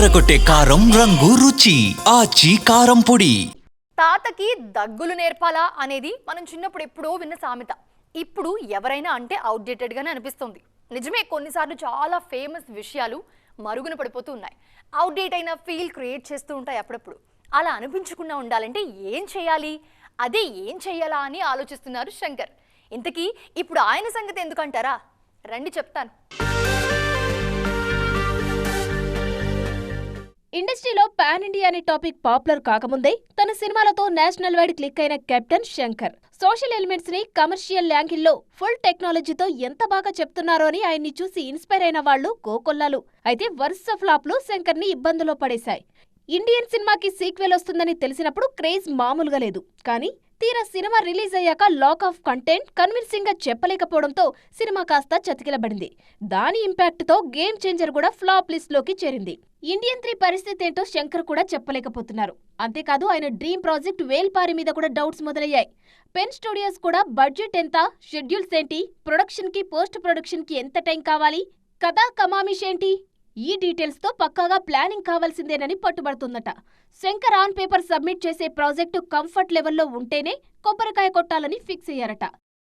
అదరగొట్టే కారం రంగు రుచి ఆచి కారం పొడి. తాతకి దగ్గులు నేర్పాలా అనేది మనం చిన్నప్పుడు ఎప్పుడో విన్న సామెత. ఇప్పుడు ఎవరైనా అంటే అవుట్డేటెడ్ గానే అనిపిస్తుంది. నిజమే, కొన్నిసార్లు చాలా ఫేమస్ విషయాలు మరుగున పడిపోతూ ఉన్నాయి. అవుట్డేట్ అయిన ఫీల్ క్రియేట్ చేస్తూ ఉంటాయి అప్పుడప్పుడు. అలా అనిపించకుండా ఉండాలంటే ఏం చేయాలి, అదే ఏం చేయాలా అని ఆలోచిస్తున్నారు శంకర్. ఇంతకీ ఇప్పుడు ఆయన సంగతి ఎందుకంటారా? రండి చెప్తాను. ఇండస్ట్రీలో పాన్ ఇండియా అనే టాపిక్ పాపులర్ కాకముందే తన సినిమాలతో నేషనల్ వైడ్ క్లిక్ అయిన కెప్టెన్ శంకర్ సోషల్ ఎలిమెంట్స్ ని కమర్షియల్ యాంగిల్లో ఫుల్ టెక్నాలజీతో ఎంత బాగా చెప్తున్నారో అని ఆయన్ని చూసి ఇన్స్పైర్ అయిన వాళ్లు కోకొల్లాలు. అయితే వరుస ఫ్లాప్లు శంకర్ ని ఇబ్బందులో పడేశాయి. ఇండియన్ సినిమాకి సీక్వెల్ వస్తుందని తెలిసినప్పుడు క్రేజ్ మామూలుగా లేదు. కానీ తీరా సినిమా రిలీజ్ అయ్యాక లాక్ ఆఫ్ కంటెంట్ కన్విన్సింగ్ గా చెప్పలేకపోవడంతో సినిమా కాస్త చతికిలబడింది. దాని ఇంపాక్ట్ తో గేమ్ చేంజర్ కూడా ఫ్లాప్ లిస్ట్ లోకి చేరింది. ఇండియన్ 3 పరిస్థితి ఏంటో శంకర్ కూడా చెప్పలేకపోతున్నారు. అంతేకాదు ఆయన డ్రీమ్ ప్రాజెక్ట్ వేల్పారి మీద కూడా డౌట్స్ మొదలయ్యాయి. పెన్ స్టూడియోస్ కూడా బడ్జెట్ ఎంత, షెడ్యూల్స్ ఏంటి, ప్రొడక్షన్ కి పోస్ట్ ప్రొడక్షన్ కి ఎంత టైం కావాలి, కథా కమామిష్ ఏంటి, ఈ డీటెయిల్స్ తో పక్కాగా ప్లానింగ్ కావాల్సిందేనని పట్టుబడుతుందట. శంకర్ ఆన్ పేపర్ సబ్మిట్ చేసే ప్రాజెక్టు కంఫర్ట్ లెవెల్లో ఉంటేనే కొబ్బరికాయ కొట్టాలని ఫిక్స్ అయ్యారట.